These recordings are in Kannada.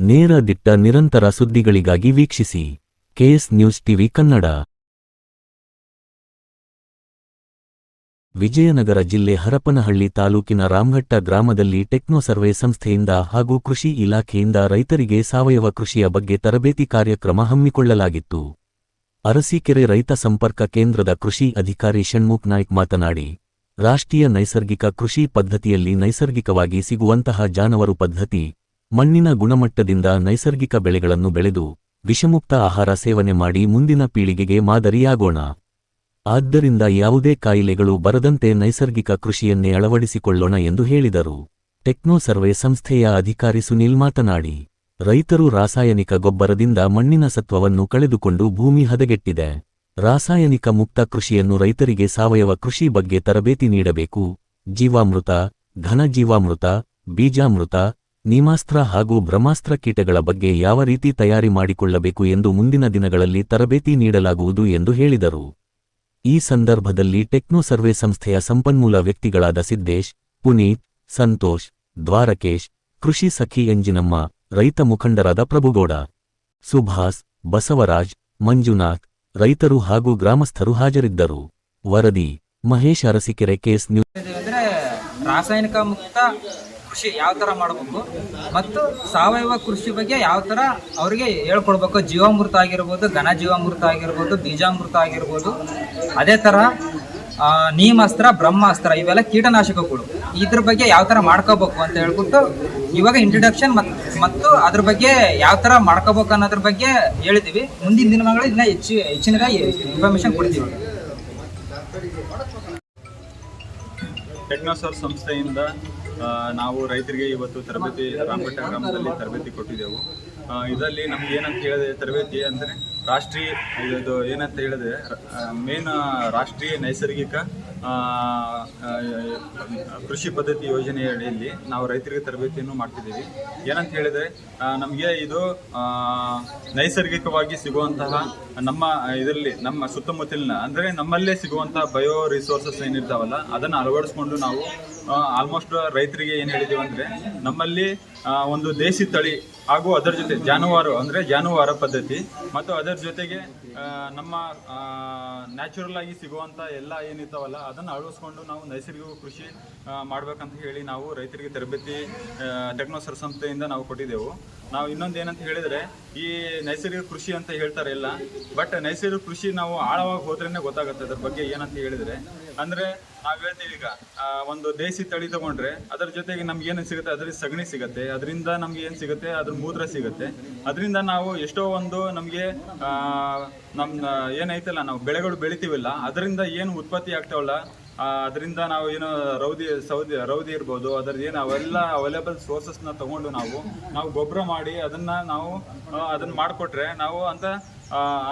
ನೇರ ದಿಟ್ಟ ನಿರಂತರ ಸುದ್ದಿಗಳಿಗಾಗಿ ವೀಕ್ಷಿಸಿ KS news TV Kannada. Vijayanagara ಜಿಲ್ಲೆ ಹರಪನಹಳ್ಳಿ ತಾಲೂಕಿನ ರಾಮಘಟ್ಟ ಗ್ರಾಮದಲ್ಲಿ ಟೆಕ್ನೋ ಸರ್ವೆ ಸಂಸ್ಥೆಯಿಂದ ಹಾಗೂ ಕೃಷಿ ಇಲಾಖೆಯಿಂದ ರೈತರಿಗೆ ಸಾವಯವ ಕೃಷಿಯ ಬಗ್ಗೆ ತರಬೇತಿ ಕಾರ್ಯಕ್ರಮ ಹಮ್ಮಿಕೊಳ್ಳಲಾಗಿತ್ತು. ಅರಸೀಕೆರೆ ರೈತ ಸಂಪರ್ಕ ಕೇಂದ್ರದ ಕೃಷಿ ಅಧಿಕಾರಿ ಷಣ್ಮುಖ್ ನಾಯ್ಕ್ ಮಾತನಾಡಿ, ರಾಷ್ಟ್ರೀಯ ನೈಸರ್ಗಿಕ ಕೃಷಿ ಪದ್ಧತಿಯಲ್ಲಿ ನೈಸರ್ಗಿಕವಾಗಿ ಸಿಗುವಂತಹ ಜಾನುವಾರು ಪದ್ಧತಿ, ಮಣ್ಣಿನ ಗುಣಮಟ್ಟದಿಂದ ನೈಸರ್ಗಿಕ ಬೆಳೆಗಳನ್ನು ಬೆಳೆದು ವಿಷಮುಕ್ತ ಆಹಾರ ಸೇವನೆ ಮಾಡಿ ಮುಂದಿನ ಪೀಳಿಗೆಗೆ ಮಾದರಿಯಾಗೋಣ. ಆದ್ದರಿಂದ ಯಾವುದೇ ಕಾಯಿಲೆಗಳು ಬರದಂತೆ ನೈಸರ್ಗಿಕ ಕೃಷಿಯನ್ನೇ ಅಳವಡಿಸಿಕೊಳ್ಳೋಣ ಎಂದು ಹೇಳಿದರು. ಟೆಕ್ನೋ ಸರ್ವೆ ಸಂಸ್ಥೆಯ ಅಧಿಕಾರಿ ಸುನೀಲ್ ಮಾತನಾಡಿ, ರೈತರು ರಾಸಾಯನಿಕ ಗೊಬ್ಬರದಿಂದ ಮಣ್ಣಿನ ಸತ್ವವನ್ನು ಕಳೆದುಕೊಂಡು ಭೂಮಿ ಹದಗೆಟ್ಟಿದೆ. ರಾಸಾಯನಿಕ ಮುಕ್ತ ಕೃಷಿಯನ್ನು ರೈತರಿಗೆ ಸಾವಯವ ಕೃಷಿ ಬಗ್ಗೆ ತರಬೇತಿ ನೀಡಬೇಕು. ಜೀವಾಮೃತ, ಘನಜೀವಾಮೃತ, ಬೀಜಾಮೃತ, ನೀಮಾಸ್ತ್ರ ಹಾಗೂ ಬ್ರಹ್ಮಾಸ್ತ್ರ ಕೀಟಗಳ ಬಗ್ಗೆ ಯಾವ ರೀತಿ ತಯಾರಿ ಮಾಡಿಕೊಳ್ಳಬೇಕು ಎಂದು ಮುಂದಿನ ದಿನಗಳಲ್ಲಿ ತರಬೇತಿ ನೀಡಲಾಗುವುದು ಎಂದು ಹೇಳಿದರು. ಈ ಸಂದರ್ಭದಲ್ಲಿ ಟೆಕ್ನೋ ಸರ್ವೆ ಸಂಸ್ಥೆಯ ಸಂಪನ್ಮೂಲ ವ್ಯಕ್ತಿಗಳಾದ ಸಿದ್ದೇಶ್, ಪುನೀತ್, ಸಂತೋಷ್, ದ್ವಾರಕೇಶ್, ಕೃಷಿ ಸಖಿ ಎಂಜಿನಮ್ಮ, ರೈತ ಮುಖಂಡರಾದ ಪ್ರಭುಗೌಡ, ಸುಭಾಸ್, ಬಸವರಾಜ್, ಮಂಜುನಾಥ್, ರೈತರು ಹಾಗೂ ಗ್ರಾಮಸ್ಥರು ಹಾಜರಿದ್ದರು. ವರದಿ ಮಹೇಶ್, ಅರಸೀಕೆರೆ, ಕೆಎಸ್ ನ್ಯೂಸ್. ರಾಸಾಯನಿಕ ಮುಕ್ತ ಕೃಷಿ ಯಾವ ತರ ಮಾಡಬೇಕು ಮತ್ತು ಸಾವಯವ ಕೃಷಿ ಬಗ್ಗೆ ಯಾವ ತರ ಅವರಿಗೆ ಹೇಳ್ಕೊಡ್ಬೇಕು. ಜೀವಾಮೃತ ಆಗಿರ್ಬೋದು, ಘನ ಜೀವಾಮೃತ ಆಗಿರ್ಬೋದು, ಬೀಜಾಮೃತ ಆಗಿರ್ಬೋದು, ಅದೇ ತರ ನೀಮಾಸ್ತ್ರ, ಬ್ರಹ್ಮಾಸ್ತ್ರ, ಇವೆಲ್ಲ ಕೀಟನಾಶಕಗಳು. ಇದ್ರ ಬಗ್ಗೆ ಯಾವ ತರ ಮಾಡ್ಕೋಬೇಕು ಅಂತ ಹೇಳ್ಬಿಟ್ಟು ಇವಾಗ ಇಂಟ್ರಡಕ್ಷನ್ ಮತ್ತು ಅದ್ರ ಬಗ್ಗೆ ಯಾವ ತರ ಮಾಡ್ಕೋಬೇಕು ಅನ್ನೋದ್ರ ಬಗ್ಗೆ ಹೇಳಿದೀವಿ. ಮುಂದಿನ ದಿನಗಳಲ್ಲಿ ಇದನ್ನ ಹೆಚ್ಚಿನ ಇನ್ಫಾರ್ಮೇಶನ್ ಕೊಡ್ತೀವಿ. ಟೆಕ್ನೋಸರ್ವ್ ಸಂಸ್ಥೆಯಿಂದ ನಾವು ರೈತರಿಗೆ ಇವತ್ತು ತರಬೇತಿ ರಾಮಘಟ್ಟ ಗ್ರಾಮದಲ್ಲಿ ತರಬೇತಿ ಕೊಟ್ಟಿದ್ದೆವು. ಇದರಲ್ಲಿ ನಮ್ಗೆ ಏನಂತ ಹೇಳಿದೆ, ತರಬೇತಿ ಅಂದರೆ ರಾಷ್ಟ್ರೀಯ ಇದು ಏನಂತ ಹೇಳಿದ್ರೆ ಮೇನ್ ರಾಷ್ಟ್ರೀಯ ನೈಸರ್ಗಿಕ ಕೃಷಿ ಪದ್ಧತಿ ಯೋಜನೆಯಲ್ಲಿ ನಾವು ರೈತರಿಗೆ ತರಬೇತಿಯನ್ನು ಮಾಡ್ತಿದ್ದೀವಿ. ಏನಂತ ಹೇಳಿದರೆ ನಮಗೆ ಇದು ನೈಸರ್ಗಿಕವಾಗಿ ಸಿಗುವಂತಹ ನಮ್ಮ ಸುತ್ತಮುತ್ತಲಿನ ಅಂದರೆ ನಮ್ಮಲ್ಲೇ ಸಿಗುವಂತಹ ಬಯೋ ರಿಸೋರ್ಸಸ್ ಏನಿರ್ತಾವಲ್ಲ ಅದನ್ನು ಅಳವಡಿಸ್ಕೊಂಡು ನಾವು ಆಲ್ಮೋಸ್ಟ್ ರೈತರಿಗೆ ಏನು ಹೇಳಿದ್ದೀವಿ ಅಂದರೆ ನಮ್ಮಲ್ಲಿ ಒಂದು ದೇಸಿ ತಳಿ ಹಾಗೂ ಅದರ ಜೊತೆ ಜಾನುವಾರು ಪದ್ಧತಿ ಮತ್ತು ಅದರ ಜೊತೆಗೆ ನಮ್ಮ ನ್ಯಾಚುರಲ್ ಆಗಿ ಸಿಗುವಂಥ ಎಲ್ಲ ಏನಿರ್ತಾವಲ್ಲ ಅದನ್ನು ಅಳವಡಿಸ್ಕೊಂಡು ನಾವು ನೈಸರ್ಗಿಕ ಕೃಷಿ ಮಾಡ್ಬೇಕಂತ ಹೇಳಿ ನಾವು ರೈತರಿಗೆ ತರಬೇತಿ ಟೆಕ್ನೋಸರ್ವ್ ಸಂಸ್ಥೆಯಿಂದ ನಾವು ಕೊಟ್ಟಿದ್ದೆವು. ನಾವು ಇನ್ನೊಂದು ಏನಂತ ಹೇಳಿದರೆ, ಈ ನೈಸರ್ಗಿಕ ಕೃಷಿ ಅಂತ ಹೇಳ್ತಾರೆ ಎಲ್ಲ, ಬಟ್ ನೈಸರ್ಗಿಕ ಕೃಷಿ ನಾವು ಆಳವಾಗಿ ಹೋದ್ರೇ ಗೊತ್ತಾಗುತ್ತೆ ಅದ್ರ ಬಗ್ಗೆ. ಏನಂತ ಹೇಳಿದರೆ ಅಂದರೆ ನಾವು ಹೇಳ್ತೀವಿ, ಈಗ ಒಂದು ದೇಸಿ ತಳಿ ತಗೊಂಡ್ರೆ ಅದರ ಜೊತೆಗೆ ನಮ್ಗೆ ಏನು ಸಿಗುತ್ತೆ, ಅದರಿಂದ ಸಗಣಿ ಸಿಗುತ್ತೆ, ಅದರಿಂದ ನಮ್ಗೆ ಏನು ಸಿಗುತ್ತೆ, ಅದ್ರ ಮೂತ್ರ ಸಿಗುತ್ತೆ. ಅದರಿಂದ ನಾವು ಎಷ್ಟೋ ಒಂದು ನಮಗೆ ನಮ್ಮ ಏನೈತಲ್ಲ ನಾವು ಬೆಳೆಗಳು ಬೆಳಿತೀವಲ್ಲ ಅದರಿಂದ ಏನು ಉತ್ಪತ್ತಿ ಆಗ್ತಾವಲ್ಲ ಅದರಿಂದ ನಾವು ಏನು ರೌದಿ ಇರ್ಬೋದು, ಅದರದ್ದು ಏನು ಅವೆಲ್ಲ ಅವೈಲೇಬಲ್ ಸೋರ್ಸಸ್ನ ತಗೊಂಡು ನಾವು ಗೊಬ್ಬರ ಮಾಡಿ ಅದನ್ನು ಮಾಡಿಕೊಟ್ರೆ ನಾವು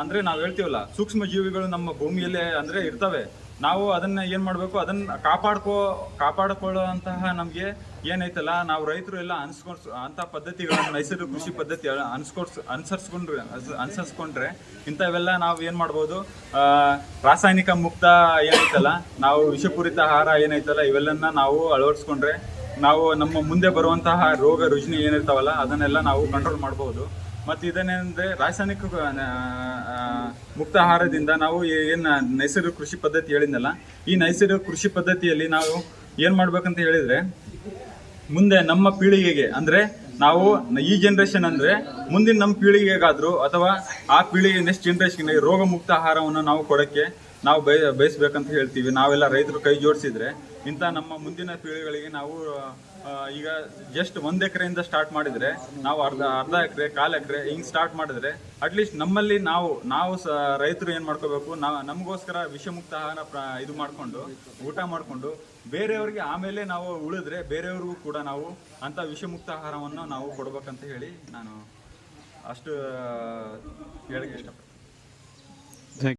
ಅಂದರೆ ನಾವು ಹೇಳ್ತೀವಲ್ಲ, ಸೂಕ್ಷ್ಮ ಜೀವಿಗಳು ನಮ್ಮ ಭೂಮಿಯಲ್ಲೇ ಅಂದರೆ ಇರ್ತವೆ. ನಾವು ಅದನ್ನು ಏನು ಮಾಡಬೇಕು, ಅದನ್ನು ಕಾಪಾಡಿಕೊಳ್ಳುವಂತಹ ನಮಗೆ ಏನೈತಲ್ಲ, ನಾವು ರೈತರು ಎಲ್ಲ ಅಂಥ ಪದ್ಧತಿಗಳನ್ನು ನೈಸರ್ಗಿಕ ಕೃಷಿ ಪದ್ಧತಿ ಅನುಸರಿಸ್ಕೊಂಡ್ರೆ ಇಂಥವೆಲ್ಲ ನಾವು ಏನು ಮಾಡ್ಬೋದು, ರಾಸಾಯನಿಕ ಮುಕ್ತ ಏನೈತಲ್ಲ, ನಾವು ವಿಷಪೂರಿತ ಆಹಾರ ಏನೈತಲ್ಲ ಇವೆಲ್ಲನ್ನ ನಾವು ಅಳವಡಿಸ್ಕೊಂಡ್ರೆ ನಾವು ನಮ್ಮ ಮುಂದೆ ಬರುವಂತಹ ರೋಗ ರುಜಿನ ಏನಿರ್ತಾವಲ್ಲ ಅದನ್ನೆಲ್ಲ ನಾವು ಕಂಟ್ರೋಲ್ ಮಾಡ್ಬೋದು. ಮತ್ತು ಇದನ್ನೇನಂದರೆ ರಾಸಾಯನಿಕ ಮುಕ್ತ ಆಹಾರದಿಂದ ನಾವು ಏನು ನೈಸರ್ಗಿಕ ಕೃಷಿ ಪದ್ಧತಿ ಹೇಳಿದ್ನಲ್ಲ, ಈ ನೈಸರ್ಗಿಕ ಕೃಷಿ ಪದ್ಧತಿಯಲ್ಲಿ ನಾವು ಏನು ಮಾಡ್ಬೇಕಂತ ಹೇಳಿದರೆ, ಮುಂದೆ ನಮ್ಮ ಪೀಳಿಗೆಗೆ ಅಂದರೆ ನಾವು ಈ ಜನ್ರೇಷನ್ ಅಂದರೆ ಮುಂದಿನ ನಮ್ಮ ಪೀಳಿಗೆಗಾದರೂ ಅಥವಾ ಆ ಪೀಳಿಗೆ ನೆಕ್ಸ್ಟ್ ಜನ್ರೇಷನ್ಗೆ ರೋಗ ಮುಕ್ತ ಆಹಾರವನ್ನು ನಾವು ಕೊಡೋಕ್ಕೆ ನಾವು ಬಯಸ್ಬೇಕಂತ ಹೇಳ್ತೀವಿ. ನಾವೆಲ್ಲ ರೈತರು ಕೈ ಜೋಡಿಸಿದ್ರೆ ಇಂಥ ನಮ್ಮ ಮುಂದಿನ ಪೀಳಿಗೆಗಳಿಗೆ ನಾವು ಈಗ ಜಸ್ಟ್ 1 ಎಕರೆಯಿಂದ ಸ್ಟಾರ್ಟ್ ಮಾಡಿದರೆ ನಾವು ಅರ್ಧ ಎಕರೆ, 1/4 ಎಕರೆ ಹಿಂಗೆ ಸ್ಟಾರ್ಟ್ ಮಾಡಿದ್ರೆ ಅಟ್ಲೀಸ್ಟ್ ನಮ್ಮಲ್ಲಿ ನಾವು ರೈತರು ಏನು ಮಾಡ್ಕೋಬೇಕು, ನಮಗೋಸ್ಕರ ವಿಷಮುಕ್ತ ಆಹಾರ ಇದು ಮಾಡಿಕೊಂಡು ಊಟ ಮಾಡಿಕೊಂಡು ಬೇರೆಯವ್ರಿಗೆ ಆಮೇಲೆ ನಾವು ಉಳಿದ್ರೆ ಬೇರೆಯವ್ರಿಗೂ ಕೂಡ ನಾವು ಅಂಥ ವಿಷಮುಕ್ತ ಆಹಾರವನ್ನು ನಾವು ಕೊಡ್ಬೇಕಂತ ಹೇಳಿ ನಾನು ಅಷ್ಟು ಹೇಳಕ್ಕೆ ಇಷ್ಟಪಡ್ತೀನಿ.